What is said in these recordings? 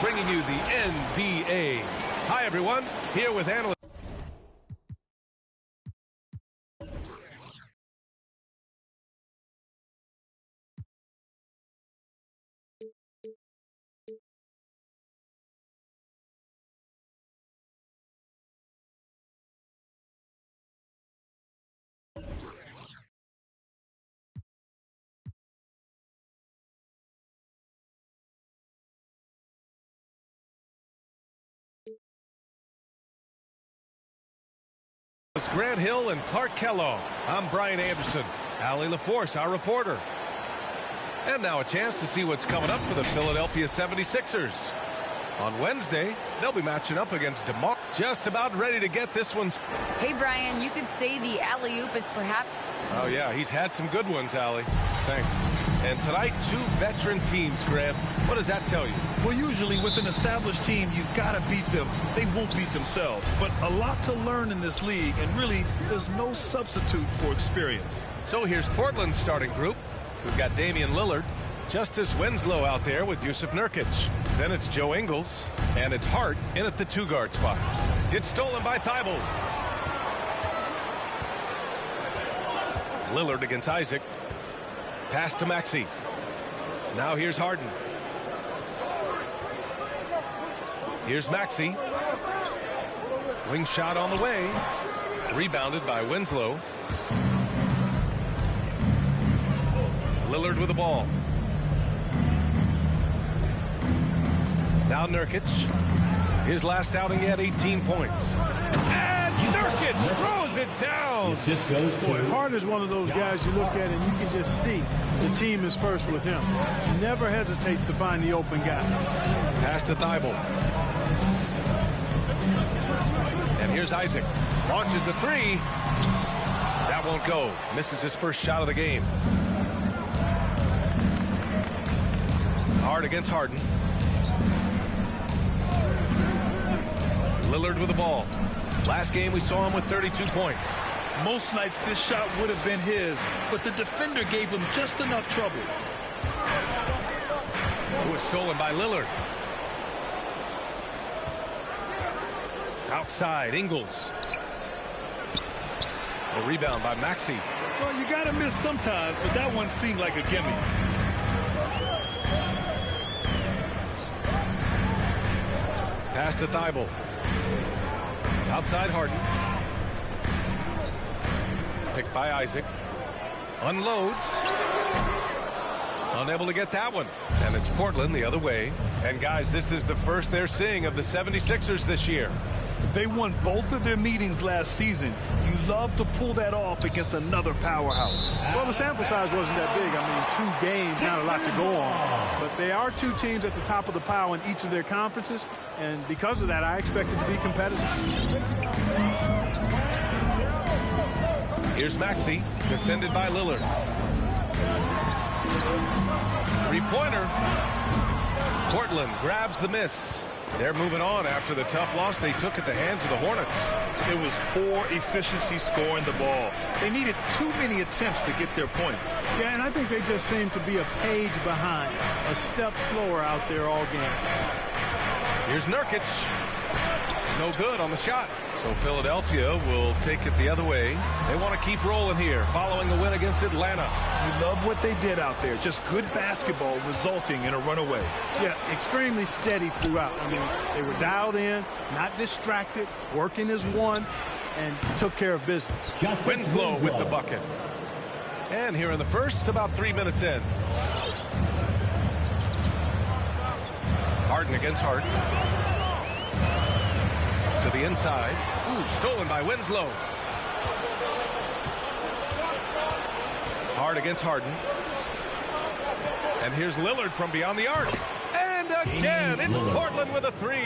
bringing you the NBA. Hi, everyone. Here with analyst. Grant Hill and Clark Kellogg. I'm Brian Anderson. Allie LaForce, our reporter. And now a chance to see what's coming up for the Philadelphia 76ers. On Wednesday, they'll be matching up against DeMar. Just about ready to get this one. Hey, Brian, you could say the alley-oop is perhaps... Oh, yeah, he's had some good ones, Allie. Thanks. And tonight, 2 veteran teams, Grant. What does that tell you? Well, usually with an established team, you've got to beat them. They won't beat themselves. But a lot to learn in this league, and really, there's no substitute for experience. So here's Portland's starting group. We've got Damian Lillard, Justice Winslow out there with Yusuf Nurkic. Then it's Joe Ingles, and it's Hart in at the 2-guard spot. It's stolen by Thibault. Lillard against Isaac. Pass to Maxey. Now here's Harden. Here's Maxey. Wing shot on the way. Rebounded by Winslow. Lillard with the ball. Now Nurkic. His last outing, he had 18 points. And Nurkic throws it down. Boy, Harden is one of those guys you look at and you can just see the team is first with him. He never hesitates to find the open guy. Pass to Thibault. And here's Isaac. Launches a 3. That won't go. Misses his first shot of the game. Hard against Harden. Lillard with the ball. Last game we saw him with 32 points. Most nights this shot would have been his, but the defender gave him just enough trouble. It was stolen by Lillard. Outside, Ingles. A rebound by Maxey. Well, you got to miss sometimes, but that one seemed like a gimme. Pass to Thibault. Outside Harden. Picked by Isaac. Unloads. Unable to get that one. And it's Portland the other way. And guys, this is the first they're seeing of the 76ers this year. They won both of their meetings last season. You love to pull that off against another powerhouse. Well, the sample size wasn't that big. I mean, 2 games, not a lot to go on. But they are 2 teams at the top of the pile in each of their conferences. And because of that, I expect it to be competitive. Here's Maxey, defended by Lillard. 3-pointer. Portland grabs the miss. They're moving on after the tough loss they took at the hands of the Hornets. It was poor efficiency scoring the ball. They needed too many attempts to get their points. Yeah, and I think they just seem to be a page behind, a step slower out there all game. Here's Nurkic. No good on the shot. So Philadelphia will take it the other way. They want to keep rolling here following a win against Atlanta. You love what they did out there. Just good basketball resulting in a runaway. Yeah, extremely steady throughout. I mean, they were dialed in, not distracted, working as one, and took care of business. Winslow with the bucket. And here in the first, about 3 minutes in. Harden against Harden. To the inside. Ooh, stolen by Winslow. Hard against Harden. And here's Lillard from beyond the arc. And again, it's Portland with a 3.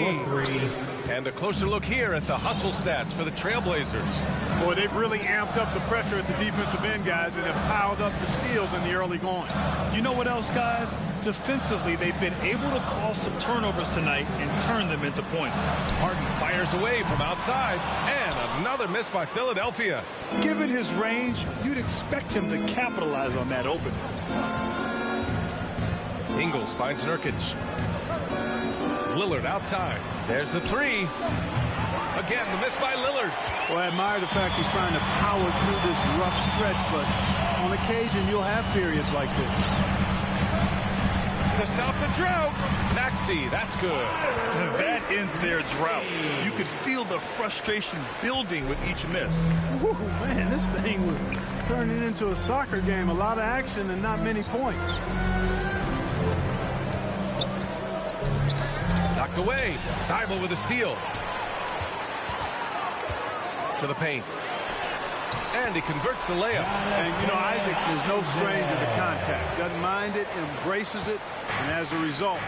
And a closer look here at the hustle stats for the Trailblazers. Boy, they've really amped up the pressure at the defensive end, guys, and have piled up the steals in the early going. You know what else, guys? Defensively, they've been able to cause some turnovers tonight and turn them into points. Harden fires away from outside, and another miss by Philadelphia. Given his range, you'd expect him to capitalize on that opening. Ingles finds Nurkic. Lillard outside. There's the three. Again, the miss by Lillard. Well, I admire the fact he's trying to power through this rough stretch, but on occasion you'll have periods like this. To stop the drought. Maxey, that's good. That ends their drought. You could feel the frustration building with each miss. Whew, man, this thing was turning into a soccer game. A lot of action and not many points. Knocked away. Thibault with a steal. To the paint. And he converts the layup. And, you know, Isaac is no stranger to contact. Doesn't mind it, embraces it, and as a result,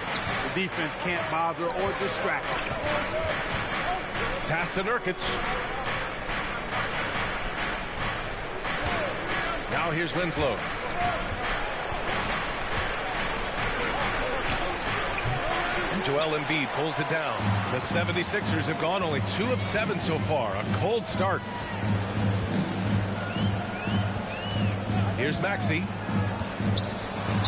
the defense can't bother or distract him. Pass to Nurkic. Now here's Winslow. And Joel Embiid pulls it down. The 76ers have gone only 2 of 7 so far. A cold start. Here's Maxey.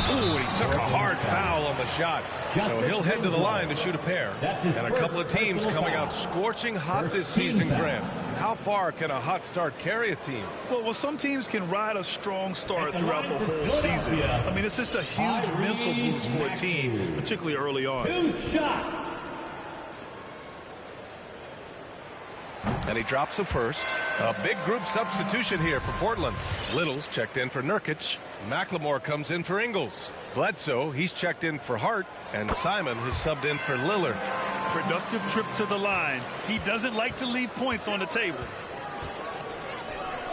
Ooh, he took a hard foul on the shot. So he'll head to the line to shoot a pair. And a couple of teams coming out scorching hot this season, Grant. How far can a hot start carry a team? Well, some teams can ride a strong start throughout the whole season. I mean, it's just a huge mental boost for a team, particularly early on. 2 shots. And he drops the first. A big group substitution here for Portland. Little's checked in for Nurkic. McLemore comes in for Ingles. Bledsoe, he's checked in for Hart. And Simon has subbed in for Lillard. Productive trip to the line. He doesn't like to leave points on the table.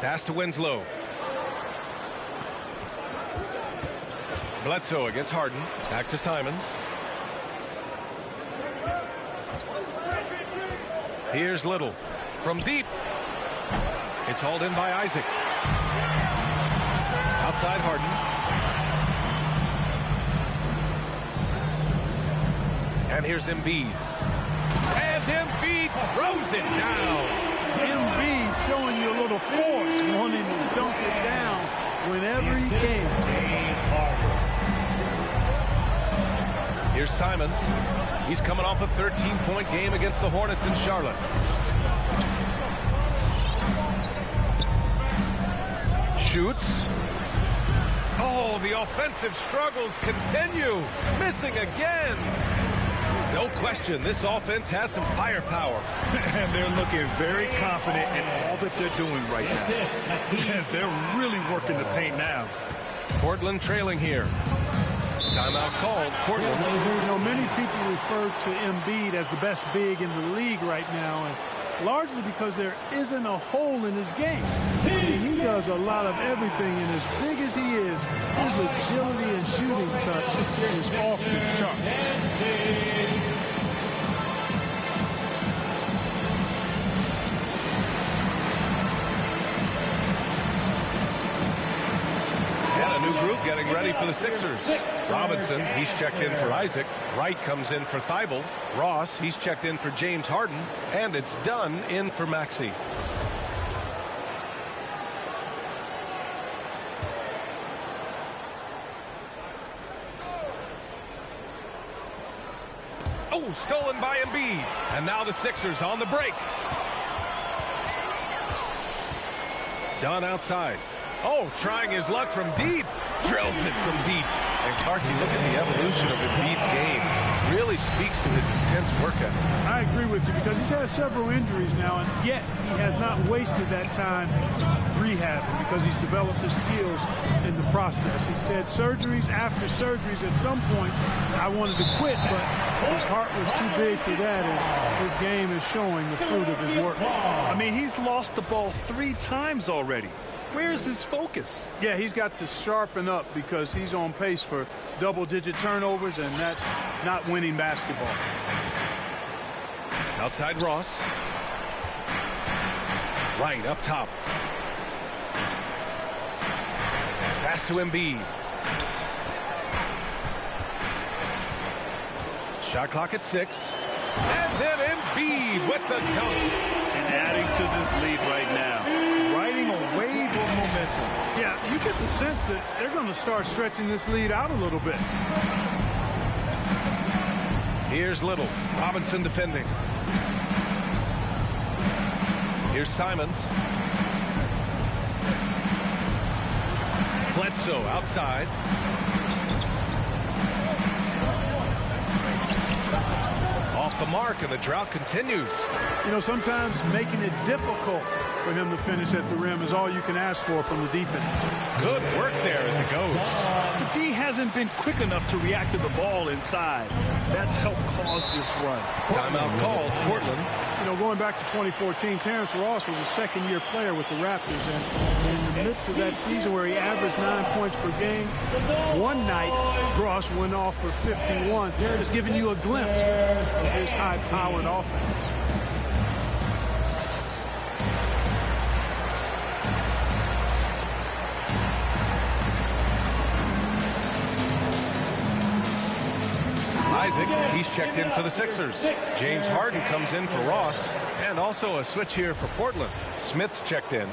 Pass to Winslow. Bledsoe against Harden. Back to Simons. Here's Little. From deep. It's hauled in by Isaac. Outside Harden. And here's Embiid. And Embiid throws it down. Embiid showing you a little force, wanting to dunk it down whenever he can. Here's Simons. He's coming off a 13-point game against the Hornets in Charlotte. Shoots. Oh, the offensive struggles continue. Missing again. No question, this offense has some firepower. And they're looking very confident in all that they're doing right now. They're really working the paint now. Portland trailing here. Timeout called. Portland. You know, many people refer to Embiid as the best big in the league right now, and largely because there isn't a hole in his game. He does a lot of everything, and as big as he is, his agility and shooting touch is off the chart. And a new group getting ready for the Sixers. Robinson, he's checked in for Isaac. Wright comes in for Thibault. Ross, he's checked in for James Harden. And it's Dunn in for Maxey. Oh, stolen by Embiid. And now the Sixers on the break. Dunn outside. Oh, trying his luck from deep. Drills it from deep. And Clarky, look at the evolution of Embiid's game. Really speaks to his intense work ethic. I agree with you because he's had several injuries now, and yet he has not wasted that time rehabbing because he's developed the skills in the process. He said surgeries after surgeries at some point I wanted to quit, but his heart was too big for that, and his game is showing the fruit of his work. I mean, he's lost the ball 3 times already. Where's his focus? Yeah, he's got to sharpen up because he's on pace for double-digit turnovers, and that's not winning basketball. Outside Ross. Right up top. Pass to Embiid. Shot clock at 6. And then Embiid with the dunk. And adding to this lead right now. Riding a wave of momentum. Yeah, you get the sense that they're going to start stretching this lead out a little bit. Here's Little. Robinson defending. Here's Simons. Bledsoe outside. Off the mark, and the drought continues. You know, sometimes making it difficult for him to finish at the rim is all you can ask for from the defense. Good work there as it goes. The D hasn't been quick enough to react to the ball inside. That's helped cause this run. Timeout called. Portland. You know, going back to 2014, Terrence Ross was a second-year player with the Raptors, and in the midst of that season where he averaged 9 points per game, one night Ross went off for 51. Just giving you a glimpse of his high-powered offense. Isaac, he's checked in for the Sixers. James Harden comes in for Ross. And also a switch here for Portland. Smith's checked in.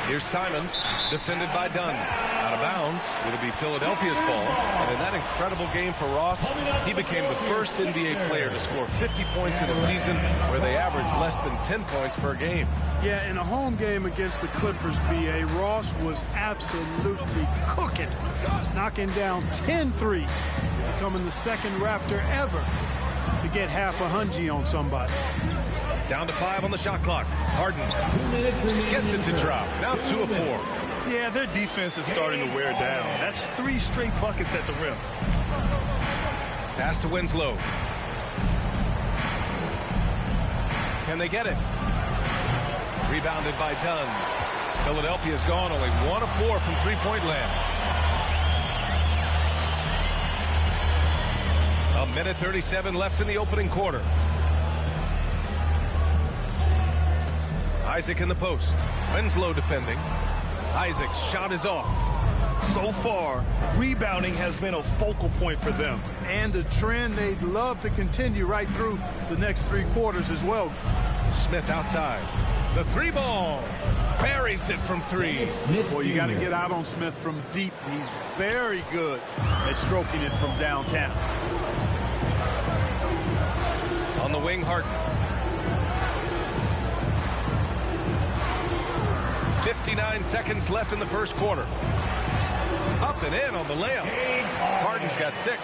Here's Simons, defended by Dunn. Out of bounds. It'll be Philadelphia's ball. And in that incredible game for Ross, he became the first NBA player to score 50 points in a season where they averaged less than 10 points per game. Yeah, in a home game against the Clippers, B.A., Ross was absolutely cooking, knocking down 10 threes, becoming the second Raptor ever to get half a hungy on somebody. Down to 5 on the shot clock. Harden gets it to drop. Now 2 of 4. Yeah, their defense is starting to wear down. That's 3 straight buckets at the rim. Pass to Winslow. Can they get it? Rebounded by Dunn. Philadelphia's gone only 1 of 4 from three-point land. A minute 37 left in the opening quarter. Isaac in the post. Winslow defending. Isaac's shot is off. So far, rebounding has been a focal point for them. And a trend they'd love to continue right through the next 3 quarters as well. Smith outside. The 3-ball. Buries it from 3. Boy, you got to get out on Smith from deep. He's very good at stroking it from downtown. On the wing, Harden. 59 seconds left in the first quarter. Up and in on the layup. Harden's got 6.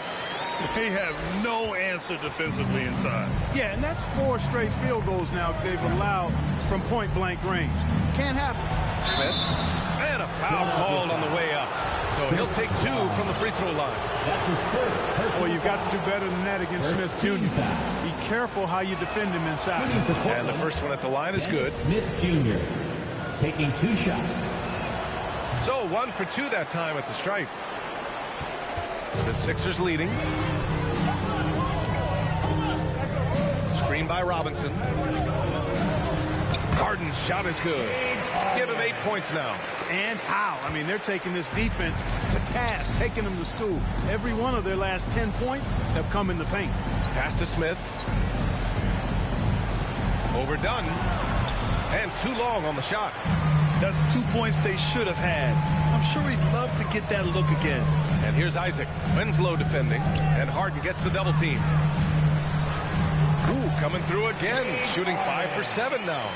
They have no answer defensively inside. Yeah, and that's 4 straight field goals now they've allowed from point-blank range. Can't happen. Smith. And a foul called on the way up. So he'll take 2 from the free throw line. Well, you've got to do better than that against Smith Jr. Be careful how you defend him inside. And the first one at the line is good. Smith Jr. taking 2 shots. So 1 for 2 that time at the stripe. The Sixers leading. Screen by Robinson. Harden's shot is good. Give him 8 points now. And how? I mean, they're taking this defense to task, taking them to school. Every one of their last 10 points have come in the paint. Pass to Smith. Overdone. And too long on the shot. That's 2 points they should have had. I'm sure he'd love to get that look again. And here's Isaac. Winslow defending. And Harden gets the double team. Ooh, coming through again. Shooting 5 for 7 now.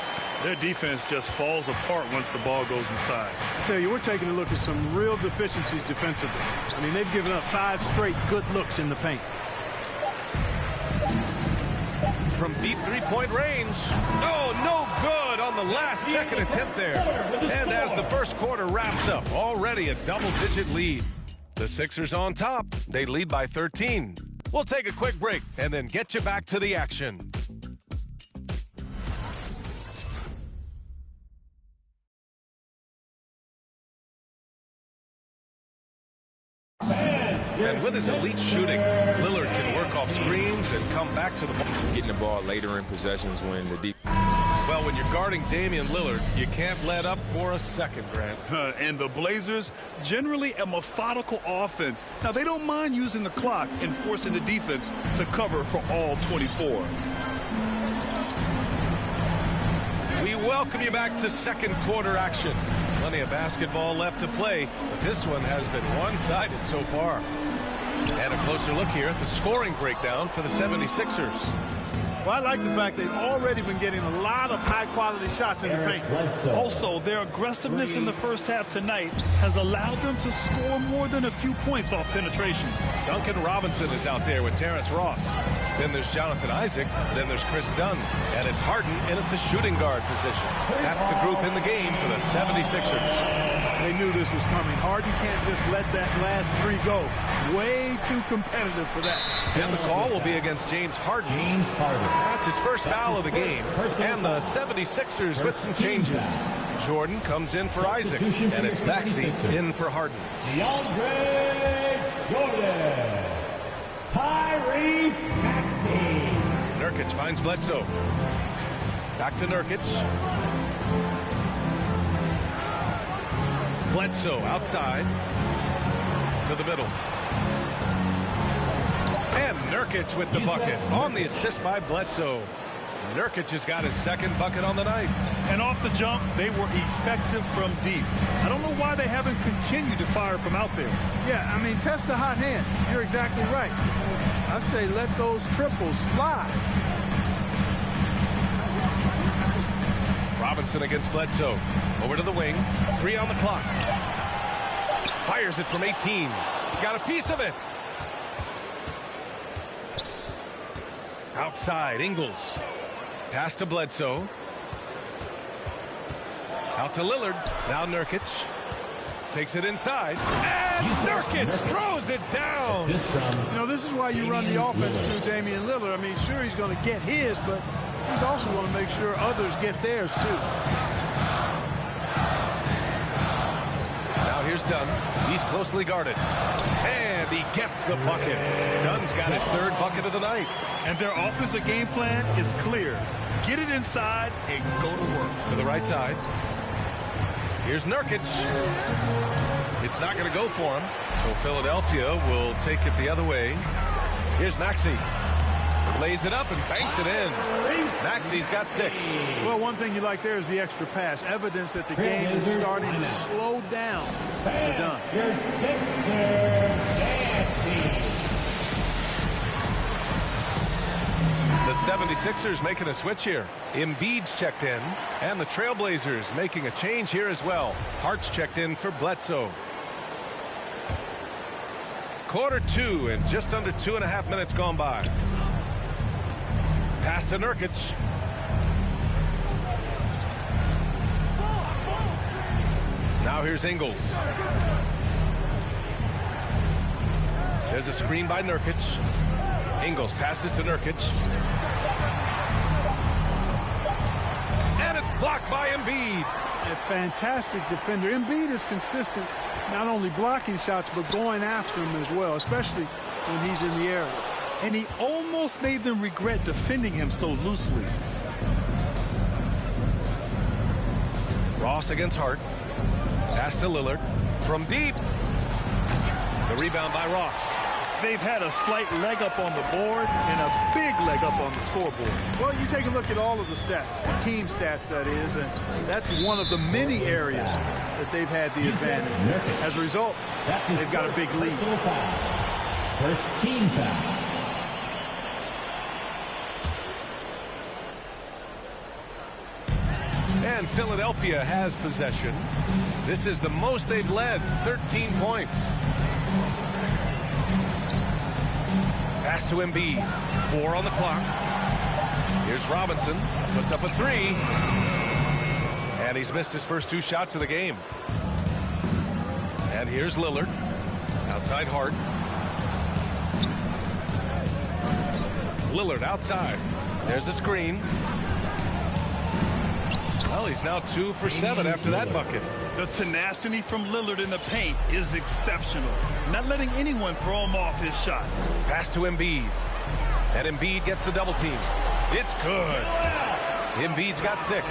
Their defense just falls apart once the ball goes inside. I tell you, we're taking a look at some real deficiencies defensively. I mean, they've given up 5 straight good looks in the paint. From deep three-point range. Oh, no good on the last second attempt there. And as the first quarter wraps up, already a double-digit lead. The Sixers on top. They lead by 13. We'll take a quick break and then get you back to the action. And with his elite shooting, Lillard can work off screens and come back to the ball. Getting the ball later in possessions when the deep. Well, when you're guarding Damian Lillard, you can't let up for a second, Grant. And the Blazers, generally a methodical offense. Now, they don't mind using the clock and forcing the defense to cover for all 24. We welcome you back to second quarter action. Plenty of basketball left to play, but this one has been one-sided so far. And a closer look here at the scoring breakdown for the 76ers. Well, I like the fact they've already been getting a lot of high-quality shots in the paint. Also, their aggressiveness in the first half tonight has allowed them to score more than a few points off penetration. Duncan Robinson is out there with Terrence Ross. Then there's Jonathan Isaac. Then there's Chris Dunn. And it's Harden in at the shooting guard position. That's the group in the game for the 76ers. They knew this was coming. Harden can't just let that last three go. Way too competitive for that. And the call will be against James Harden. That's his first foul of the game. And the 76ers with some changes. Jordan comes in for Isaac. And it's Maxey in for Harden. DeAndre Jordan. Tyrese Maxey. Nurkic finds Bledsoe. Back to Nurkic. Bledsoe outside to the middle. And Nurkic with the bucket on the assist by Bledsoe. Nurkic has got his second bucket on the night. And off the jump, they were effective from deep. I don't know why they haven't continued to fire from out there. Yeah, I mean, test the hot hand. You're exactly right. I say let those triples fly. Robinson against Bledsoe. Over to the wing. 3 on the clock. Fires it from 18. Got a piece of it. Outside, Ingles. Pass to Bledsoe. Out to Lillard. Now Nurkic. Takes it inside. And Nurkic throws it down. You know, this is why you run the offense through Damian Lillard. I mean, sure, he's going to get his, but he's also going to make sure others get theirs, too. Now here's Dunn. He's closely guarded. And he gets the bucket. Dunn's got his third bucket of the night. And their offensive game plan is clear. Get it inside and go to work. To the right side. Here's Nurkic. It's not going to go for him. So Philadelphia will take it the other way. Here's Maxey. Lays it up and banks it in. Maxey's got 6. Well, one thing you like there is the extra pass. Evidence that the game is starting to slow down for Dunn. The 76ers making a switch here. Embiid's checked in. And the Trailblazers making a change here as well. Hart's checked in for Bledsoe. Quarter 2 and just under 2.5 minutes gone by. Pass to Nurkic. Now here's Ingles. There's a screen by Nurkic. Ingles passes to Nurkic. And it's blocked by Embiid. A fantastic defender. Embiid is consistent, not only blocking shots, but going after them as well, especially when he's in the area. And he almost made them regret defending him so loosely. Ross against Hart. Pass to Lillard. From deep. The rebound by Ross. They've had a slight leg up on the boards and a big leg up on the scoreboard. Well, you take a look at all of the stats, the team stats, that is, and that's one of the many areas that they've had the advantage. As a result, they've got a big lead. First team foul. And Philadelphia has possession. This is the most they've led, 13 points. Pass to Embiid. 4 on the clock. Here's Robinson. Puts up a 3. And he's missed his first 2 shots of the game. And here's Lillard. Outside Hart. Lillard outside. There's a screen. Well, he's now 2 for 7 after that bucket. The tenacity from Lillard in the paint is exceptional. Not letting anyone throw him off his shot. Pass to Embiid. And Embiid gets a double team. It's good. Embiid's got 6.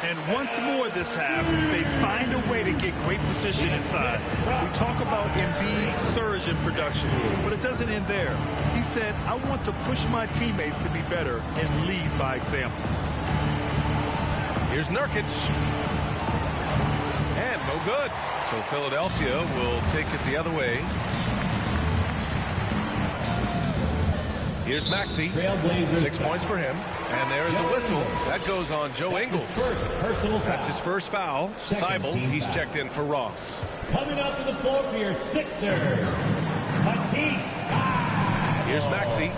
And once more this half, they find a way to get great position inside. We talk about Embiid's surge in production, but it doesn't end there. He said, I want to push my teammates to be better and lead by example. Here's Nurkic. And No good. So Philadelphia will take it the other way. Here's Maxey. 6 points for him. And there is a whistle. That goes on Joe Ingles. That's his first foul. Thibault, he's checked in for Ross. Coming up to the floor for your Sixers. Here's Maxey.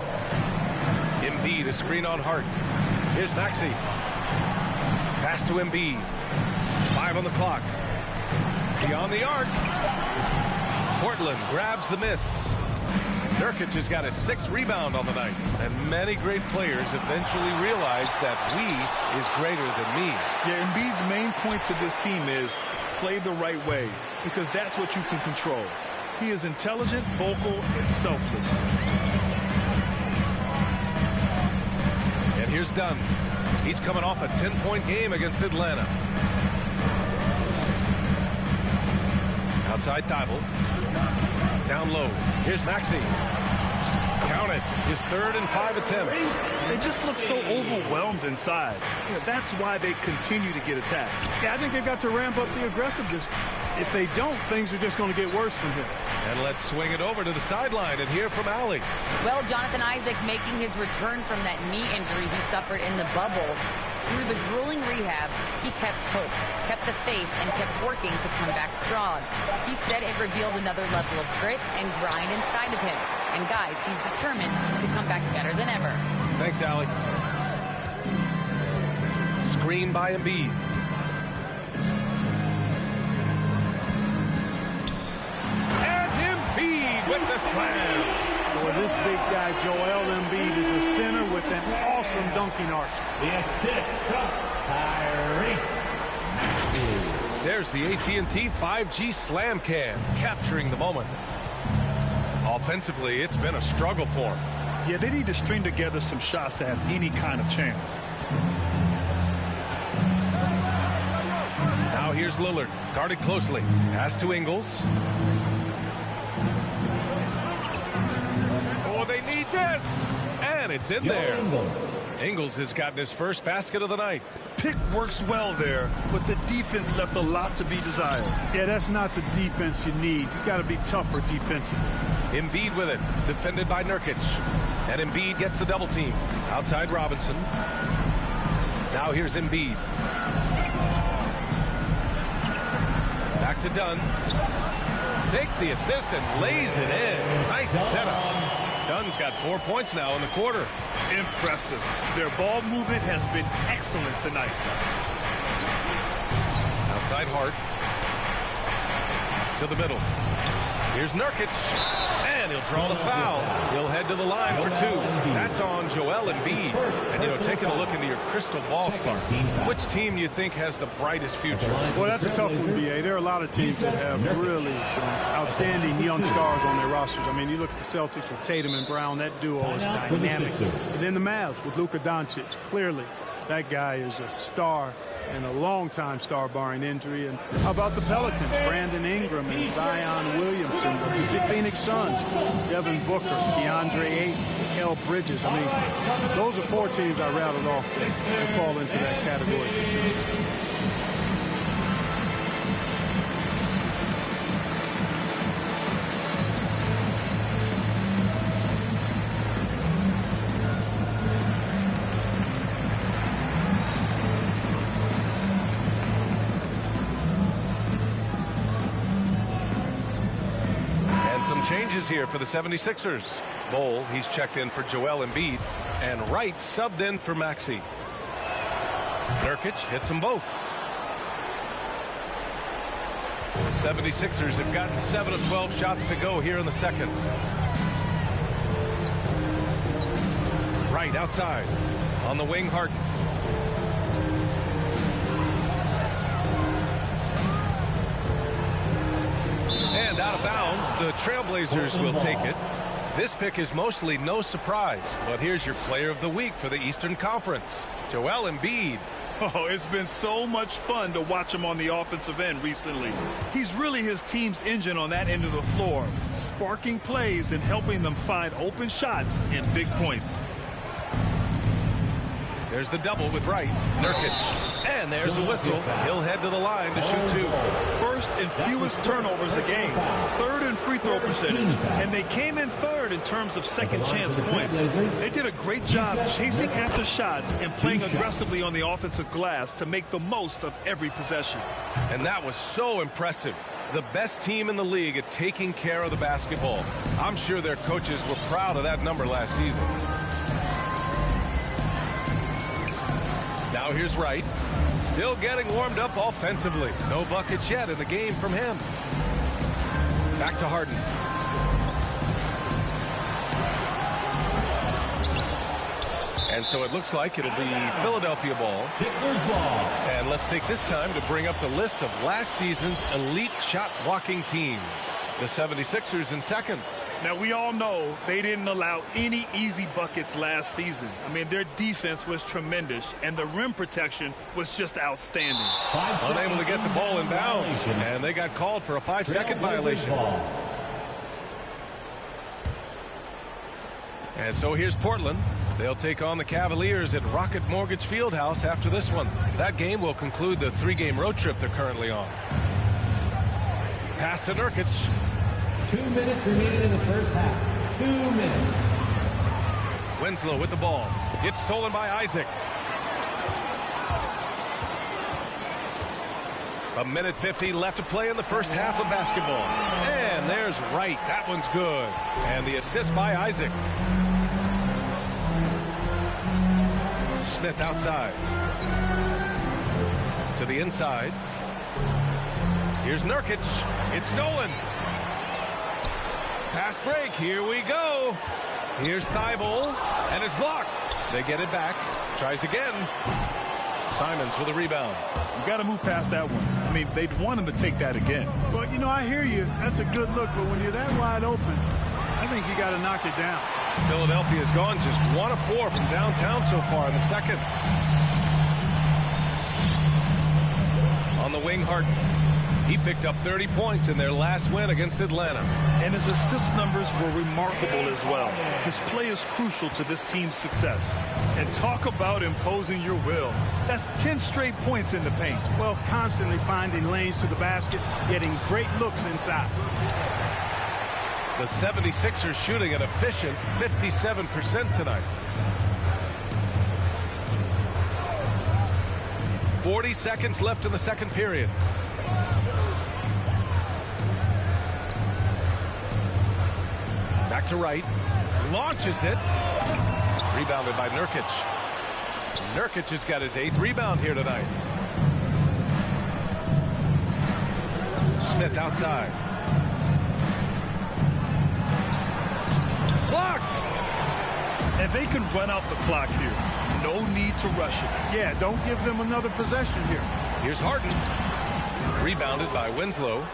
Embiid, a screen on Hart. Here's Maxey. Pass to Embiid. 5 on the clock. Beyond the arc. Portland grabs the miss. Nurkic has got his 6th rebound on the night. And many great players eventually realize that we is greater than me. Yeah, Embiid's main point to this team is play the right way, because that's what you can control. He is intelligent, vocal, and selfless. And here's Dunn. He's coming off a 10-point game against Atlanta. Outside Thibault. Down low. Here's Maxey. Count it. His 3rd and 5 attempts. They just look so overwhelmed inside. Yeah, that's why they continue to get attacked. Yeah, I think they've got to ramp up the aggressiveness. If they don't, things are just going to get worse from here. And let's swing it over to the sideline and hear from Allie. Well, Jonathan Isaac making his return from that knee injury he suffered in the bubble. Through the grueling rehab, he kept hope, kept the faith, and kept working to come back strong. He said it revealed another level of grit and grind inside of him. And guys, he's determined to come back better than ever. Thanks, Allie. Screen by Embiid. And Embiid with the slam. Boy, this big guy, Joel Embiid, is a center with an awesome dunking arsenal. The assist from Tyrese Maxey. There's the AT&T 5G Slam Cam, capturing the moment. Offensively, it's been a struggle for him. Yeah, they need to string together some shots to have any kind of chance. Now here's Lillard, guarded closely. Pass to Ingles. Oh, they need this! And it's in there. Ingles has gotten his first basket of the night. Pick works well there, but the defense left a lot to be desired. Yeah, that's not the defense you need. You got to be tougher defensively. Embiid with it, defended by Nurkic. And Embiid gets the double team. Outside Robinson. Now here's Embiid. Back to Dunn. Takes the assist and lays it in. Nice setup. Dunn's got 4 points now in the quarter. Impressive. Their ball movement has been excellent tonight. Outside Hart. To the middle. Here's Nurkic. And he'll draw the foul. He'll head to the line for 2. That's on Joel Embiid. And, you know, taking a look into your crystal ball, Clark, which team you think has the brightest future? Well, that's a tough one, B.A. There are a lot of teams that have really some outstanding young stars on their rosters. I mean, you look at the Celtics with Tatum and Brown. That duo is dynamic. And then the Mavs with Luka Doncic. Clearly, that guy is a star and a long-time star barring injury. And how about the Pelicans? Brandon Ingram and Zion Williamson. The Phoenix Suns, Devin Booker, DeAndre Ayton, Mikal Bridges. I mean, those are 4 teams I rattled off that fall into that category for sure. Changes here for the 76ers. Bol, he's checked in for Joel Embiid. And Wright subbed in for Maxey. Nurkic hits them both. The 76ers have gotten 7 of 12 shots to go here in the second. Wright outside. On the wing, Harden. And out of bounds, the Trailblazers will take it. This pick is mostly no surprise, but here's your player of the week for the Eastern Conference, Joel Embiid. Oh, it's been so much fun to watch him on the offensive end recently. He's really his team's engine on that end of the floor, sparking plays and helping them find open shots and big points. There's the double with Wright. Nurkic. And there's a whistle. He'll head to the line to shoot 2. First and fewest turnovers a game. Third in free throw percentage. And they came in third in terms of second chance points. They did a great job chasing after shots and playing aggressively on the offensive glass to make the most of every possession. And that was so impressive. The best team in the league at taking care of the basketball. I'm sure their coaches were proud of that number last season. Now here's Wright. Still getting warmed up offensively. No buckets yet in the game from him. Back to Harden. And so it looks like it'll be Philadelphia ball. Sixers ball. And let's take this time to bring up the list of last season's elite shot blocking teams. The 76ers in second. Now, we all know they didn't allow any easy buckets last season. I mean, their defense was tremendous, and the rim protection was just outstanding. Unable to get the ball in bounds, and they got called for a 5-second violation. And so here's Portland. They'll take on the Cavaliers at Rocket Mortgage Fieldhouse after this one. That game will conclude the 3-game road trip they're currently on. Pass to Nurkic. 2 minutes remaining in the first half. 2 minutes. Winslow with the ball. It's stolen by Isaac. 1:50 left to play in the first half of basketball. And there's Wright. That one's good. And the assist by Isaac. Smith outside. To the inside. Here's Nurkic. It's stolen. Fast break. Here we go. Here's Thibault. And it's blocked. They get it back. Tries again. Simons with a rebound. You got to move past that one. I mean, they'd want him to take that again. Well, you know, I hear you. That's a good look, but when you're that wide open, I think you got to knock it down. Philadelphia's gone just 1 of 4 from downtown so far in the second. On the wing, Harden. He picked up 30 points in their last win against Atlanta. And his assist numbers were remarkable as well. His play is crucial to this team's success. And talk about imposing your will. That's 10 straight points in the paint. Well, constantly finding lanes to the basket, getting great looks inside. The 76ers shooting an efficient 57% tonight. 40 seconds left in the second period. Back to Wright. Launches it. Rebounded by Nurkic. Nurkic has got his 8th rebound here tonight. Smith outside. Blocked. And they can run out the clock here. No need to rush it. Yeah, don't give them another possession here. Here's Harden. Rebounded by Winslow.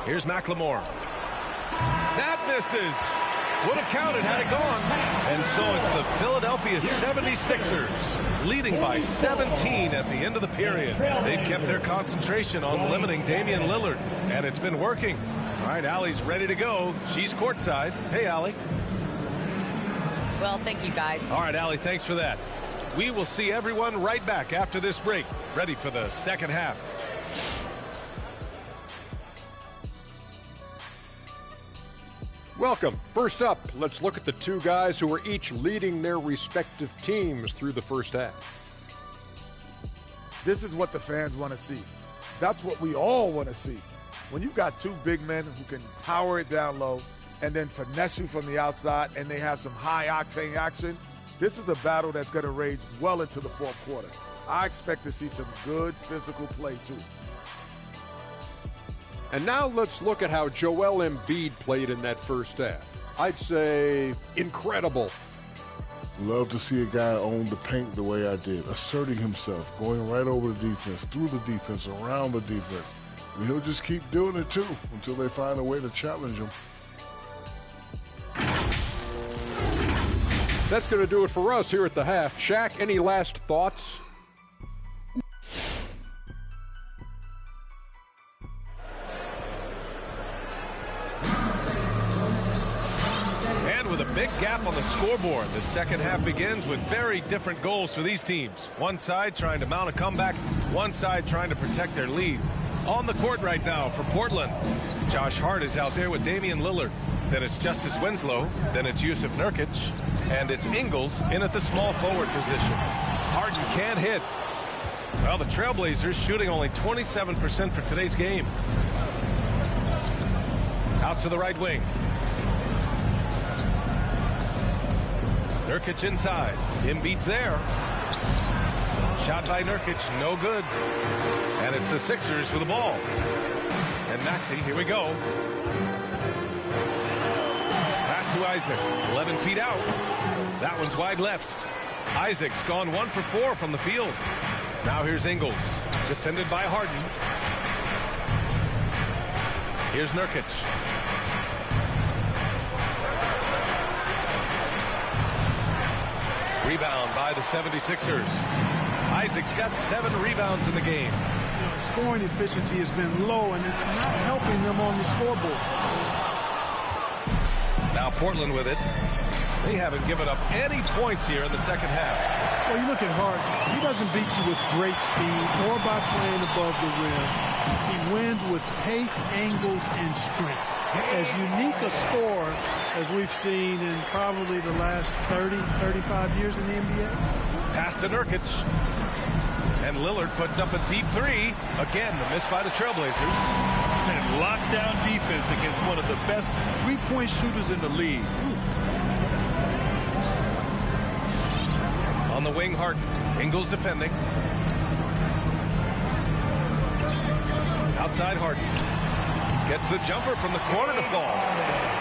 Here's McLemore. That misses. Would have counted had it gone. And so it's the Philadelphia 76ers leading by 17 at the end of the period. They've kept their concentration on limiting Damian Lillard, and it's been working. All right, Allie's ready to go. She's courtside. Hey, Allie. Well, thank you, guys. All right, Allie, thanks for that. We will see everyone right back after this break, ready for the second half. Welcome. First up, let's look at the two guys who are each leading their respective teams through the first half. This is what the fans want to see. That's what we all want to see. When you've got two big men who can power it down low and then finesse you from the outside and they have some high-octane action, this is a battle that's going to rage well into the fourth quarter. I expect to see some good physical play, too. And now let's look at how Joel Embiid played in that first half. I'd say incredible. Love to see a guy own the paint the way I did, asserting himself, going right over the defense, through the defense, around the defense. And he'll just keep doing it, too, until they find a way to challenge him. That's going to do it for us here at the half. Shaq, any last thoughts? big gap on the scoreboard. The second half begins with very different goals for these teams. One side trying to mount a comeback, one side trying to protect their lead. On the court right now for Portland, Josh Hart is out there with Damian Lillard. Then it's Justice Winslow, then it's Yusuf Nurkic, and it's Ingles in at the small forward position. Harden can't hit. Well, the Trailblazers shooting only 27% for today's game. Out to the right wing. Nurkic inside. Embiid's there. Shot by Nurkic, no good. And it's the Sixers with the ball. And Maxey, here we go. Pass to Isaac, 11 feet out. That one's wide left. Isaac's gone 1 for 4 from the field. Now here's Ingles, defended by Harden. Here's Nurkic. Rebound by the 76ers. Isaac's got 7 rebounds in the game. Scoring efficiency has been low, and it's not helping them on the scoreboard. Now Portland with it. They haven't given up any points here in the second half. Well, you look at Hart. He doesn't beat you with great speed or by playing above the rim. He wins with pace, angles, and strength. As unique a scorer as we've seen in probably the last 30, 35 years in the NBA. Pass to Nurkic. And Lillard puts up a deep 3. Again, the miss by the Trailblazers. And lockdown defense against one of the best three-point shooters in the league. On the wing, Harden. Ingles defending. Outside Harden. Gets the jumper from the corner to fall.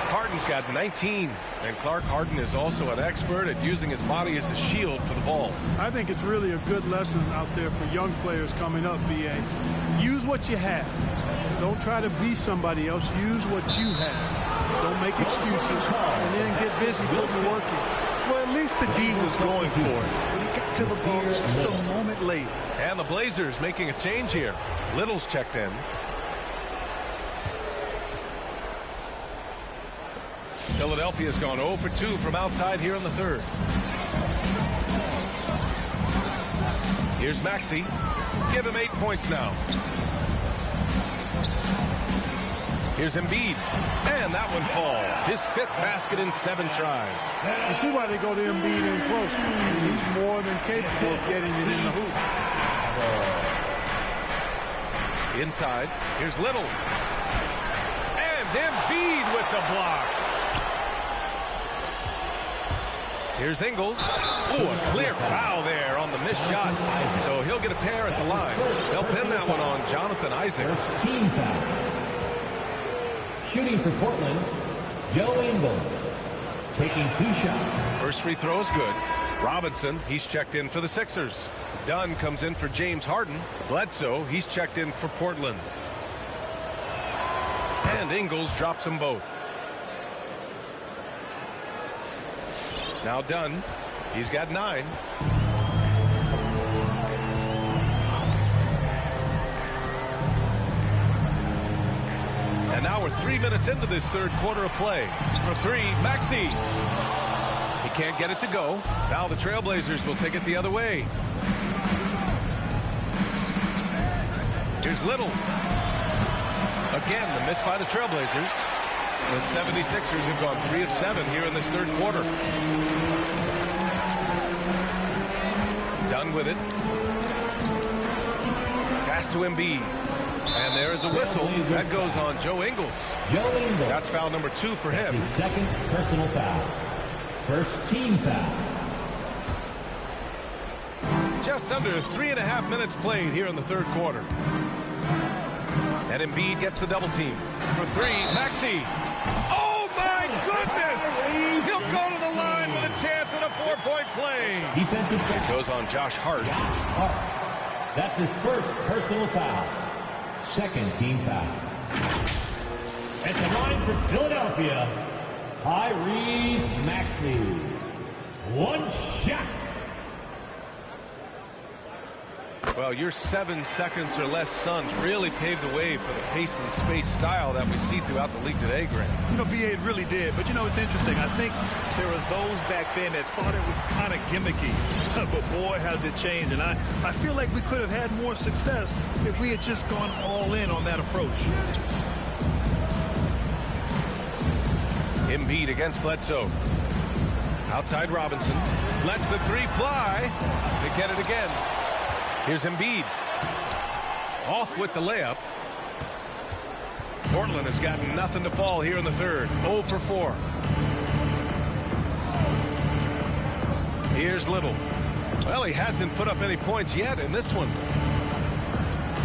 Harden's got 19. And Clark Harden is also an expert at using his body as a shield for the ball. I think it's really a good lesson out there for young players coming up, B.A. Use what you have. Don't try to be somebody else. Use what you have. Don't make excuses. And then get busy putting the work in. Well, at least the D was going for it. But he got to the ball just a moment late. And the Blazers making a change here. Little's checked in. Philadelphia's gone 0 for 2 from outside here in the third. Here's Maxey. Give him 8 points now. Here's Embiid. And that one falls. His 5th basket in 7 tries. You see why they go to Embiid in close. He's more than capable of getting it in the hoop. Inside. Here's Little. And Embiid with the block. Here's Ingles. Ooh, a clear foul there on the missed shot. So he'll get a pair at the line. They'll pin that one on Jonathan Isaac. First team foul. Shooting for Portland, Joe Ingles. Taking 2 shots. First free throw is good. Robinson, he's checked in for the Sixers. Dunn comes in for James Harden. Bledsoe, he's checked in for Portland. And Ingles drops them both. Now Dunn, he's got 9. And now we're 3 minutes into this third quarter of play. For 3, Maxey. He can't get it to go. Now the Trailblazers will take it the other way. Here's Little. Again, the miss by the Trailblazers. The 76ers have gone 3 of 7 here in this third quarter. Done with it. Pass to Embiid. And there is a whistle. That goes on Joe Ingles. Joe Ingles. That's foul number 2 for him. His 2nd personal foul. First team foul. Just under 3.5 minutes played here in the third quarter. And Embiid gets the double team. For 3, Maxey. Oh, my goodness! He'll go to the line with a chance at a 4-point play. Defensive foul. It goes on Josh Hart. That's his first personal foul. 2nd team foul. At the line for Philadelphia, Tyrese Maxey. 1 shot. Well, your 7 seconds or less Suns really paved the way for the pace and space style that we see throughout the league today, Grant. You know, BA, it really did. But, you know, it's interesting. I think there were those back then that thought it was kind of gimmicky. But, boy, has it changed. And I feel like we could have had more success if we had just gone all in on that approach. Embiid against Bledsoe. Outside Robinson. Lets the three fly. They get it again. Here's Embiid. Off with the layup. Portland has gotten nothing to fall here in the third. 0 for 4. Here's Little. Well, he hasn't put up any points yet in this one.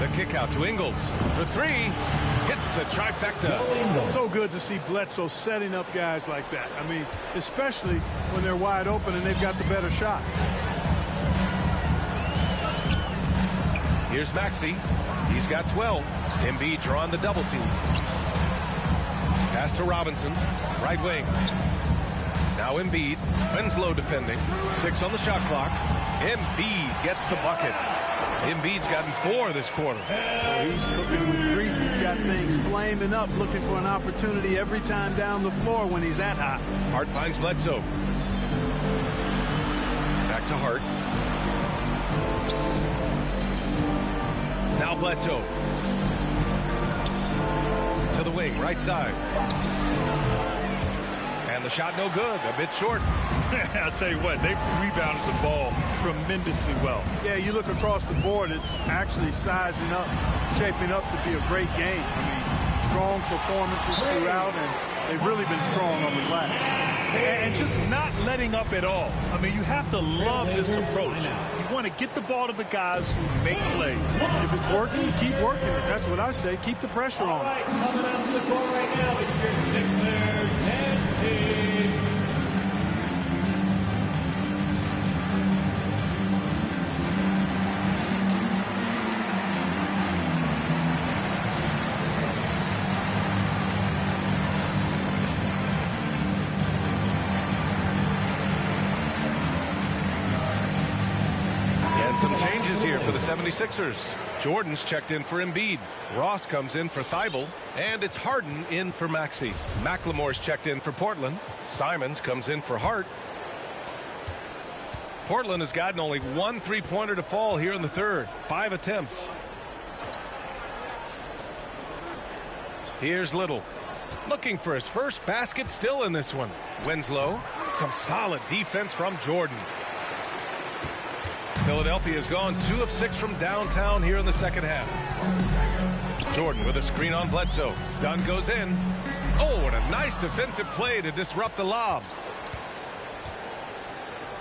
The kick out to Ingles for 3. Hits the trifecta. So good to see Bledsoe setting up guys like that. I mean, especially when they're wide open and they've got the better shot. Here's Maxey. He's got 12. Embiid drawing the double team. Pass to Robinson. Right wing. Now Embiid. Winslow defending. 6 on the shot clock. Embiid gets the bucket. Embiid's gotten 4 this quarter. Well, he's cooking with grease. He's got things flaming up, looking for an opportunity every time down the floor when he's that hot. Hart finds Bledsoe. Back to Hart. Now Bledsoe. To the wing, right side. And the shot no good, a bit short. I'll tell you what, they've rebounded the ball tremendously well. Yeah, you look across the board, it's actually sizing up, shaping up to be a great game. I mean, strong performances throughout, and they've really been strong on the glass. And just not letting up at all. I mean, you have to love this approach. You want to get the ball to the guys who make plays. If it's working, keep working. That's what I say. Keep the pressure on. All right, coming out to the court right now is your Sixers and team. Some changes here for the 76ers. Jordan's checked in for Embiid. Ross comes in for Thibault. And it's Harden in for Maxey. McLemore's checked in for Portland. Simons comes in for Hart. Portland has gotten only 1 3-pointer to fall here in the third. 5 attempts. Here's Little. Looking for his first basket still in this one. Winslow. Some solid defense from Jordan. Philadelphia has gone 2 of 6 from downtown here in the second half. Jordan with a screen on Bledsoe. Dunn goes in. Oh, and a nice defensive play to disrupt the lob.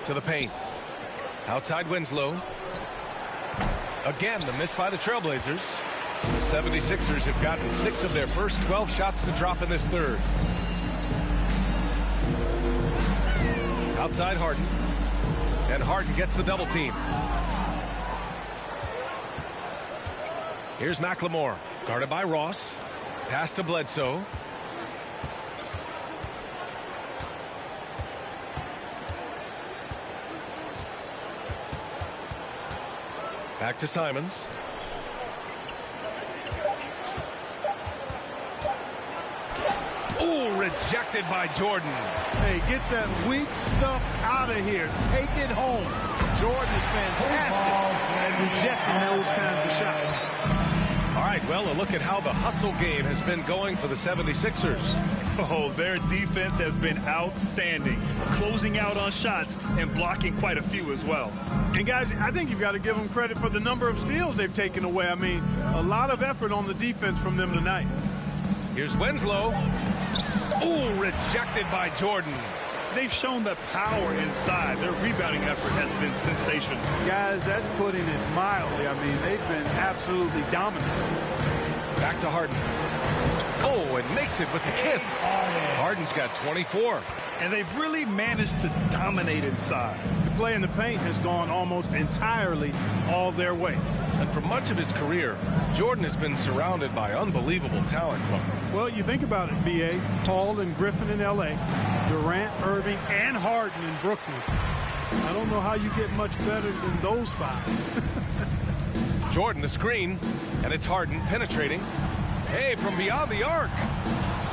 To the paint. Outside Winslow. Again, the miss by the Trailblazers. The 76ers have gotten 6 of their first 12 shots to drop in this third. Outside Harden. And Harden gets the double team. Here's McLemore. Guarded by Ross. Pass to Bledsoe. Back to Simons. Ooh, rejected by Jordan. Hey, get that weak stuff out of here. Take it home. Jordan is fantastic at rejecting those kinds of shots. All right, well, a look at how the hustle game has been going for the 76ers. Oh, their defense has been outstanding, closing out on shots and blocking quite a few as well. And, guys, I think you've got to give them credit for the number of steals they've taken away. I mean, a lot of effort on the defense from them tonight. Here's Winslow. Ooh, rejected by Jordan. They've shown the power inside. Their rebounding effort has been sensational. Guys, that's putting it mildly. I mean, they've been absolutely dominant. Back to Harden. Oh, and makes it with the kiss. Harden's got 24. And they've really managed to dominate inside. The play in the paint has gone almost entirely all their way. And for much of his career, Jordan has been surrounded by unbelievable talent. Well, you think about it, B.A. Paul and Griffin in L.A., Durant, Irving, and Harden in Brooklyn. I don't know how you get much better than those 5. Jordan the screen, and it's Harden penetrating. Hey, from beyond the arc.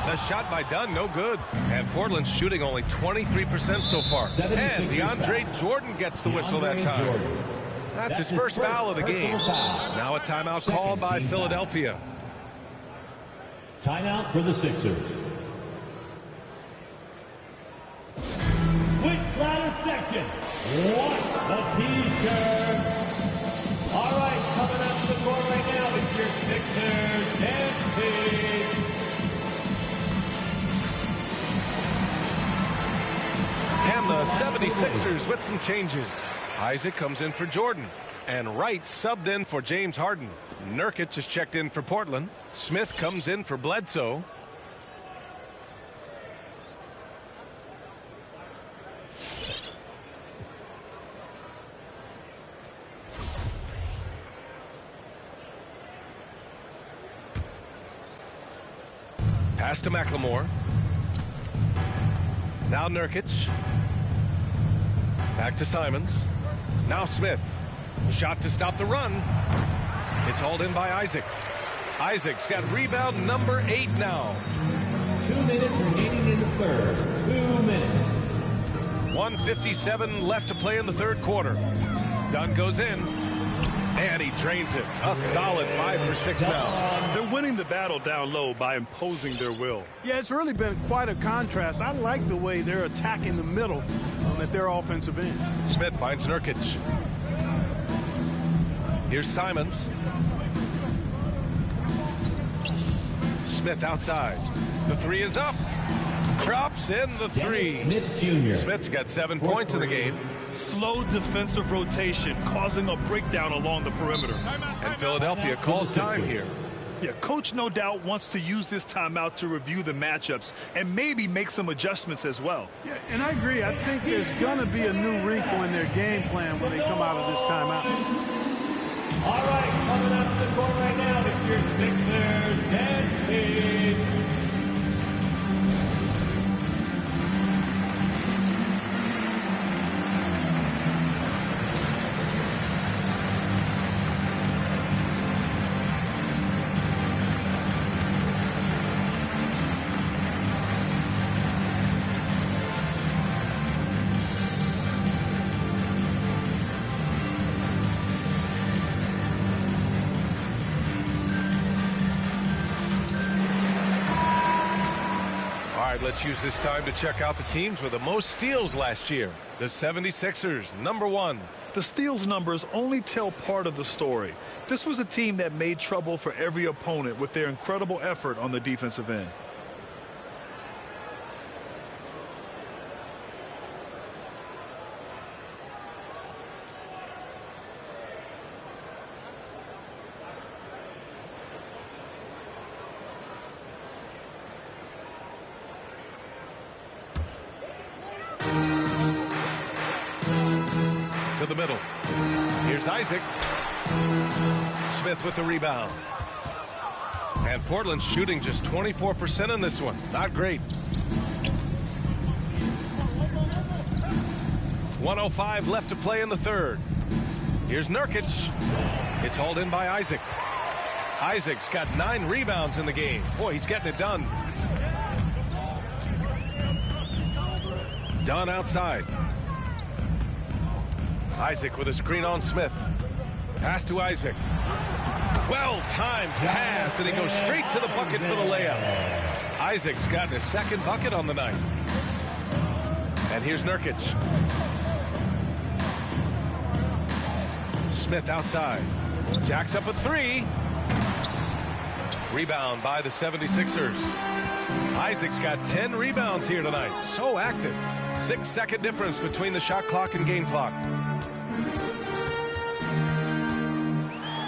The shot by Dunn, no good. And Portland's shooting only 23% so far. And DeAndre Jordan gets the whistle that time. That's his first foul of the game. Now a timeout called by Philadelphia. Timeout for the Sixers. Quick slider section. What a t-shirt. All right, coming up to the court right now, it's your Sixers Embiid. And the 76ers with some changes. Isaac comes in for Jordan. And Wright subbed in for James Harden. Nurkic is checked in for Portland. Smith comes in for Bledsoe. Pass to McLemore. Now Nurkic. Back to Simons. Now Smith. Shot to stop the run. It's hauled in by Isaac. Isaac's got rebound number 8 now. 2 minutes remaining in the third. 2 minutes. 1:57 left to play in the third quarter. Dunn goes in. And he drains it. A solid 5 for 6 now. They're winning the battle down low by imposing their will. Yeah, it's really been quite a contrast. I like the way they're attacking the middle at their offensive end. Smith finds Nurkic. Here's Simons. Smith outside. The three is up. Drops in the three. Smith Jr. Smith's got 7 points in the game. Slow defensive rotation causing a breakdown along the perimeter. And Philadelphia calls time here. Yeah, coach no doubt wants to use this timeout to review the matchups and maybe make some adjustments as well. Yeah, and I agree. I think there's going to be a new wrinkle in their game plan when they come out of this timeout. All right, coming up to the court right now, it's your Sixers Embiid. Let's use this time to check out the teams with the most steals last year. The 76ers, number 1. The steals numbers only tell part of the story. This was a team that made trouble for every opponent with their incredible effort on the defensive end. To the middle. Here's Isaac. Smith with the rebound. And Portland's shooting just 24% in this one. Not great. 1:05 left to play in the third. Here's Nurkic. It's hauled in by Isaac. Isaac's got 9 rebounds in the game. Boy, he's getting it done. Dunn outside. Isaac with a screen on Smith. Pass to Isaac. Well-timed pass, and he goes straight to the bucket for the layup. Isaac's gotten his second bucket on the night. And here's Nurkic. Smith outside. Jacks up a 3. Rebound by the 76ers. Isaac's got 10 rebounds here tonight. So active. 6-second difference between the shot clock and game clock.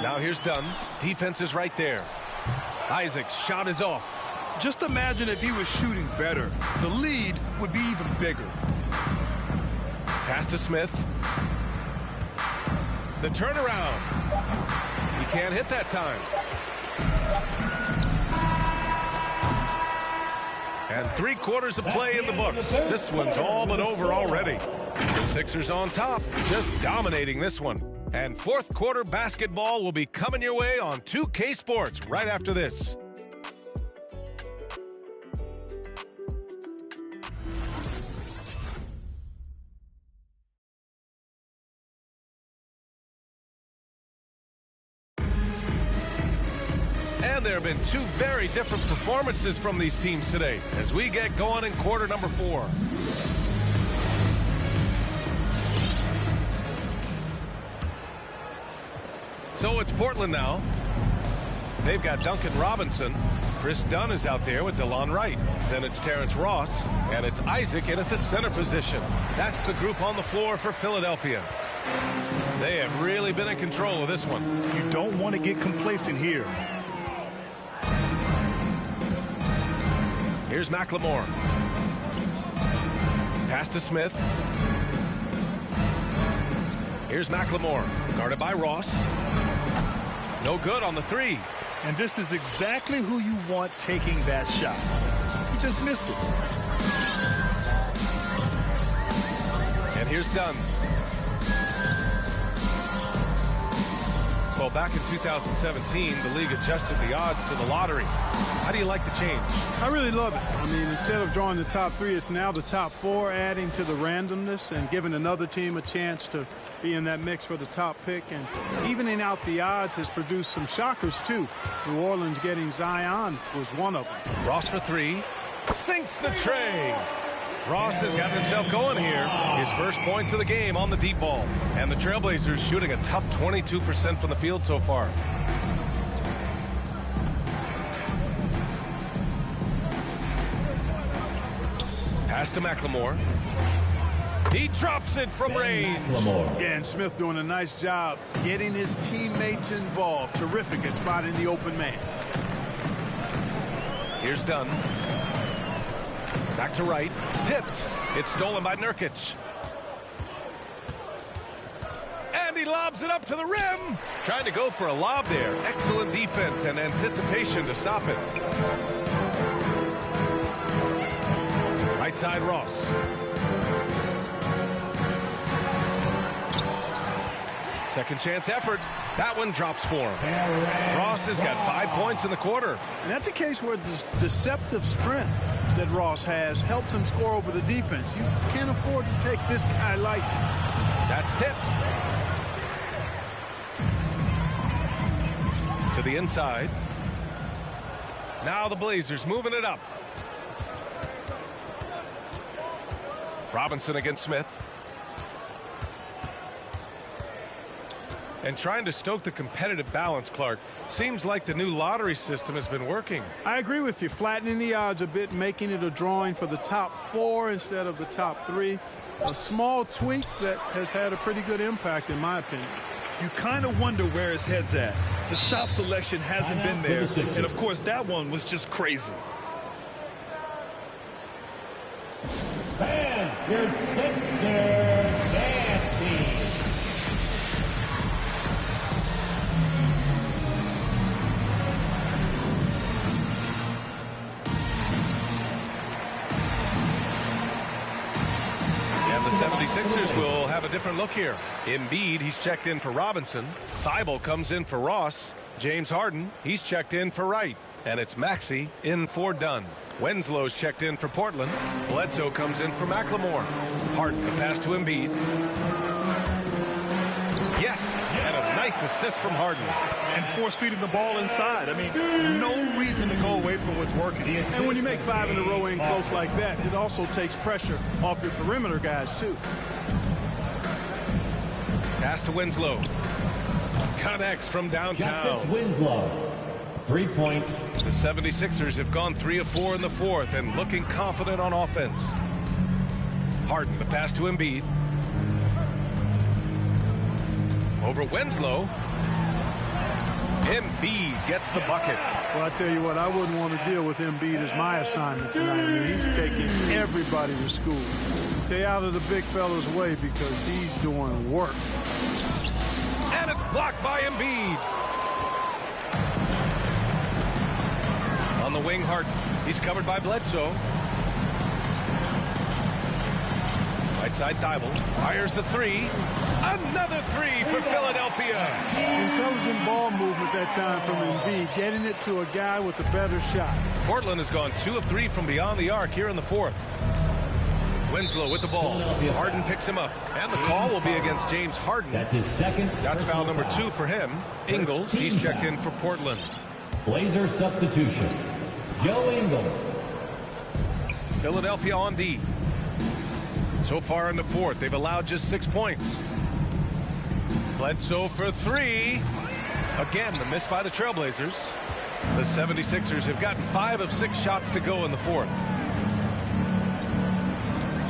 Now here's Dunn. Defense is right there. Isaac's shot is off. Just imagine if he was shooting better. The lead would be even bigger. Pass to Smith. The turnaround. He can't hit that time. And 3 quarters of play in the books. This one's all but over already. The Sixers on top, just dominating this one. And fourth quarter basketball will be coming your way on 2K Sports right after this. And there have been two very different performances from these teams today as we get going in quarter number 4. So it's Portland now. They've got Duncan Robinson. Chris Dunn is out there with DeLon Wright. Then it's Terrence Ross, and it's Isaac in at the center position. That's the group on the floor for Philadelphia. They have really been in control of this one. You don't want to get complacent here. Here's McLemore. Pass to Smith. Here's McLemore, guarded by Ross. No good on the 3. And this is exactly who you want taking that shot. He just missed it. And here's Dunn. Well, back in 2017, the league adjusted the odds to the lottery. How do you like the change? I really love it. I mean, instead of drawing the top 3, it's now the top 4, adding to the randomness and giving another team a chance to be in that mix for the top pick. And evening out the odds has produced some shockers, too. New Orleans getting Zion was one of them. Ross for 3. Sinks the tray. Ross has gotten himself going here. His first points of the game on the deep ball. And the Trailblazers shooting a tough 22% from the field so far. Pass to McLemore. He drops it from range. Yeah, and Smith doing a nice job getting his teammates involved. Terrific at spotting the open man. Here's Dunn. Back to Wright. Tipped. It's stolen by Nurkic. And he lobs it up to the rim. Trying to go for a lob there. Excellent defense and anticipation to stop it. Right side, Ross. Second chance effort. That one drops for him. Ross has got 5 points in the quarter. And that's a case where the deceptive strength that Ross has helps him score over the defense. You can't afford to take this guy lightly. That's tipped. To the inside. Now the Blazers moving it up. Robinson against Smith. And trying to stoke the competitive balance, Clark. Seems like the new lottery system has been working. I agree with you. Flattening the odds a bit, making it a drawing for the top 4 instead of the top 3. A small tweak that has had a pretty good impact, in my opinion. You kind of wonder where his head's at. The shot selection hasn't been there. And, of course, that one was just crazy. And your Sixers nasty. And the 76ers will have a different look here. Embiid, he's checked in for Robinson. Thibault comes in for Ross. James Harden, he's checked in for Wright. And it's Maxey in for Dunn. Wenslow's checked in for Portland. Bledsoe comes in for McLemore. Harden, the pass to Embiid. Yes, and a nice assist from Harden. And force feeding the ball inside. I mean, no reason to go away from what's working. And when you make 5 in a row in close like that, it also takes pressure off your perimeter guys, too. Pass to Winslow. Connects from downtown. Justice Winslow. 3 points. The 76ers have gone 3 of 4 in the fourth and looking confident on offense. Harden, the pass to Embiid. Over Winslow. Embiid gets the bucket. Well, I tell you what, I wouldn't want to deal with Embiid as my assignment tonight. I mean, he's taking everybody to school. Stay out of the big fella's way because he's doing work. And it's blocked by Embiid. On the wing, Harden. He's covered by Bledsoe. Right Right side, Thibault fires the three. Another three for Philadelphia. Intelligent ball movement that time from Embiid, getting it to a guy with a better shot. Portland has gone 2 of 3 from beyond the arc here in the fourth. Winslow with the ball. Harden picks him up. And the call will be against James Harden. That's his second. That's foul number 2 for him. Ingles, he's checked in for Portland. Blazer substitution. Joe Ingles. Philadelphia on D. So far in the fourth, they've allowed just 6 points. Bledsoe for 3. Again, the miss by the Trailblazers. The 76ers have gotten 5 of 6 shots to go in the fourth.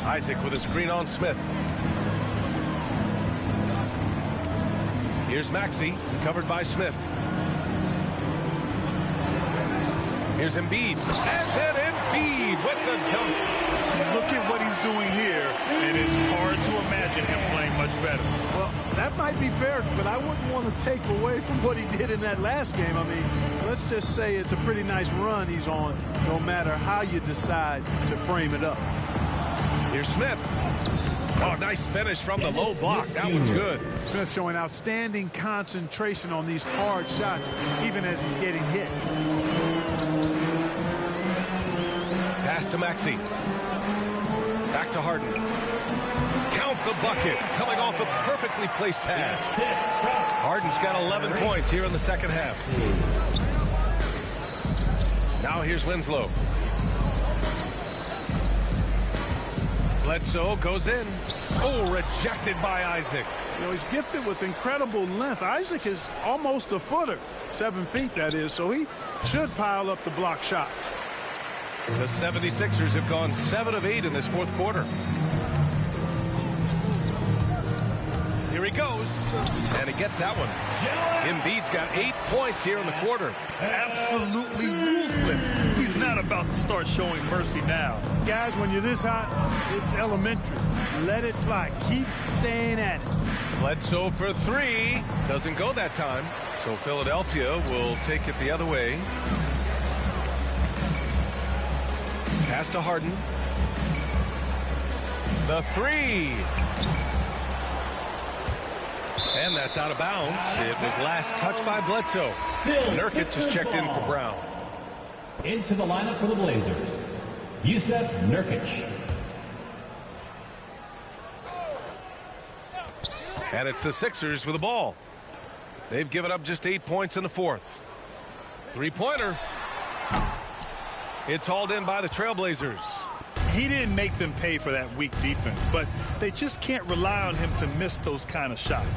Isaac with a screen on Smith. Here's Maxey, covered by Smith. Here's Embiid. And then Embiid with the dunk. Look at what he's doing here, and it's hard to imagine him playing much better. Well, that might be fair, but I wouldn't want to take away from what he did in that last game. I mean, let's just say it's a pretty nice run he's on, no matter how you decide to frame it up. Here's Smith. Oh, nice finish from the low block. That one's good. Smith showing outstanding concentration on these hard shots, even as he's getting hit. Pass to Maxey. Back to Harden. Count the bucket. Coming off a perfectly placed pass. Harden's got 11 points here in the second half. Now here's Winslow. Bledsoe goes in. Oh, rejected by Isaac. You know, he's gifted with incredible length. Isaac is almost a footer. 7 feet, that is, so he should pile up the block shot. The 76ers have gone 7 of 8 in this fourth quarter. Here he goes, and he gets that one. Embiid's got 8 points here in the quarter. Absolutely ruthless. He's not about to start showing mercy now. Guys, when you're this hot, it's elementary. Let it fly. Keep staying at it. Bledsoe for 3. Doesn't go that time. So Philadelphia will take it the other way. Pass to Harden. The 3. And that's out of bounds. It was last touched by Bledsoe. Nurkic is checked in for Brown. Into the lineup for the Blazers, Yusuf Nurkic. And it's the Sixers with the ball. They've given up just 8 points in the fourth. 3-pointer. It's hauled in by the Trailblazers. He didn't make them pay for that weak defense, but they just can't rely on him to miss those kind of shots.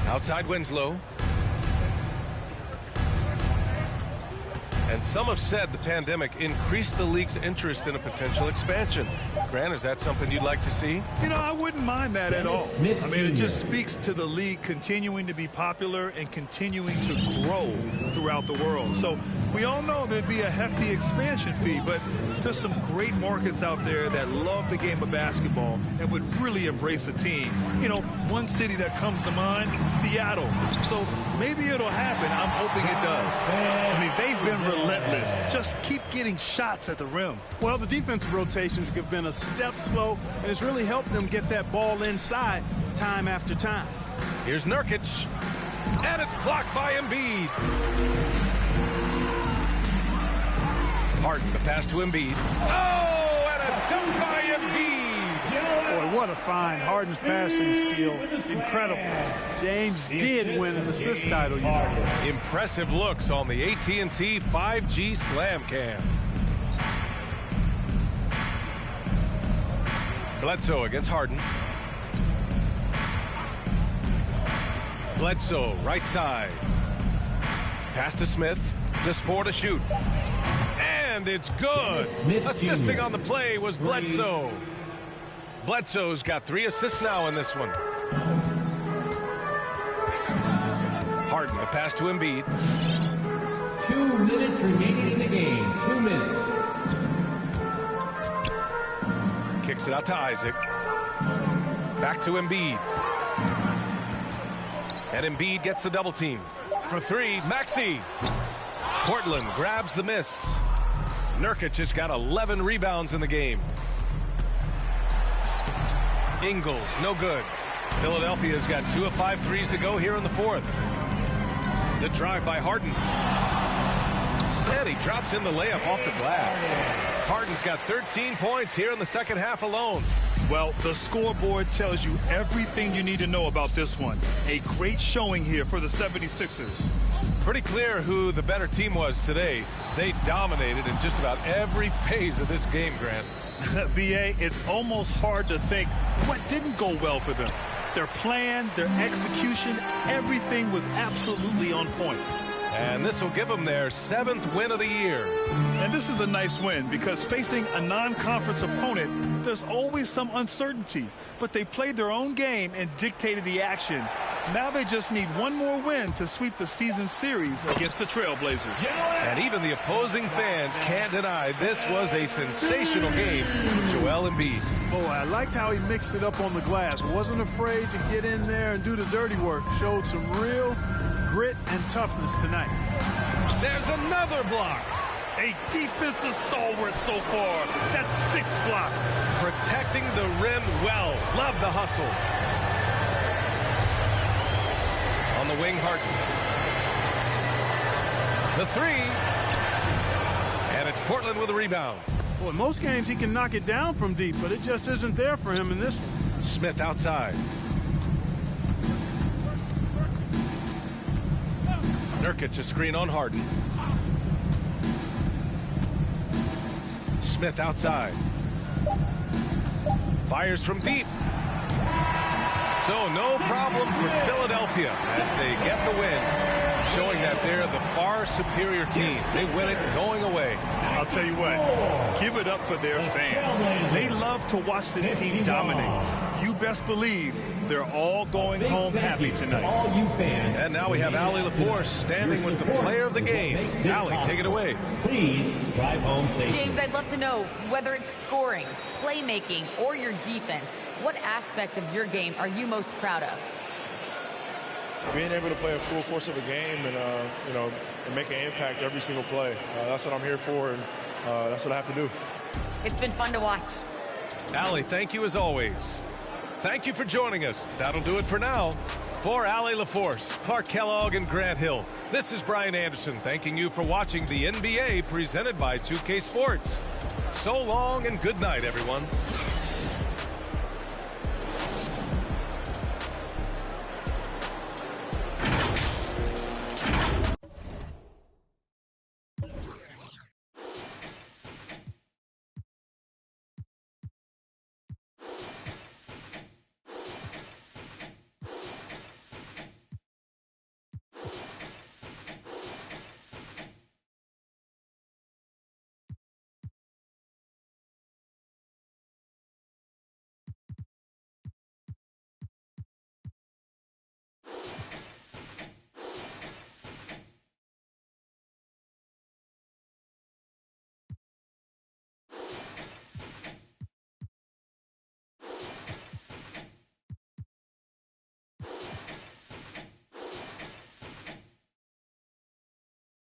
Outside Winslow. And some have said the pandemic increased the league's interest in a potential expansion. Grant, is that something you'd like to see? You know, I wouldn't mind that at all. I mean, it just speaks to the league continuing to be popular and continuing to grow throughout the world. So we all know there'd be a hefty expansion fee, but there's some great markets out there that love the game of basketball and would really embrace a team. You know, one city that comes to mind, Seattle. So maybe it'll happen. I'm hoping it does. I mean, they've been relentless. Just keep getting shots at the rim. Well, the defensive rotations have been a step slow, and it's really helped them get that ball inside time after time. Here's Nurkic, and it's blocked by Embiid. Harden, the pass to Embiid. Oh, and a dunk by Embiid. Boy, what a find. Harden's passing skill. Incredible. James did win an assist title, you know. Impressive looks on the AT&T 5G Slam Cam. Bledsoe against Harden. Bledsoe, right side. Pass to Smith. Just 4 to shoot. And it's good. Assisting on the play was Bledsoe. Bledsoe's got 3 assists now in this one. Harden, the pass to Embiid. 2 minutes remaining in the game. 2 minutes. Kicks it out to Isaac. Back to Embiid. And Embiid gets the double team. For 3, Maxey. Portland grabs the miss. Nurkic just got 11 rebounds in the game. Ingles, no good. Philadelphia's got 2 of 5 threes to go here in the fourth. The drive by Harden. And he drops in the layup off the glass. Harden's got 13 points here in the second half alone. Well, the scoreboard tells you everything you need to know about this one. A great showing here for the 76ers. Pretty clear who the better team was today. They dominated in just about every phase of this game, Grant. BA, it's almost hard to think what didn't go well for them. Their plan, their execution, everything was absolutely on point. And this will give them their 7th win of the year. And this is a nice win because facing a non-conference opponent, there's always some uncertainty. But they played their own game and dictated the action. Now they just need one more win to sweep the season series against the Trailblazers. And even the opposing fans can't deny this was a sensational game for Joel Embiid. Boy, I liked how he mixed it up on the glass. Wasn't afraid to get in there and do the dirty work. Showed some real grit and toughness tonight. There's another block. A defensive stalwart so far. That's 6 blocks. Protecting the rim well. Love the hustle. On the wing, Harden. The 3. And it's Portland with a rebound. Boy, most games he can knock it down from deep, but it just isn't there for him in this one. Smith outside. Nurkic a screen on Harden. Smith outside. Fires from deep. So no problem for Philadelphia as they get the win, showing that they're the far superior team. They win it going away. I'll tell you what, give it up for their fans. They love to watch this team dominate. You best believe they're all going home happy tonight. And now we have Allie LaForce standing with the player of the game. Allie, take it away. Please drive home safely. James, I'd love to know whether it's scoring, playmaking, or your defense. What aspect of your game are you most proud of? Being able to play a full course of a game and, and make an impact every single play. That's what I'm here for, and that's what I have to do. It's been fun to watch. Allie, thank you as always. Thank you for joining us. That'll do it for now. For Allie LaForce, Clark Kellogg, and Grant Hill, this is Brian Anderson thanking you for watching the NBA presented by 2K Sports. So long and good night, everyone.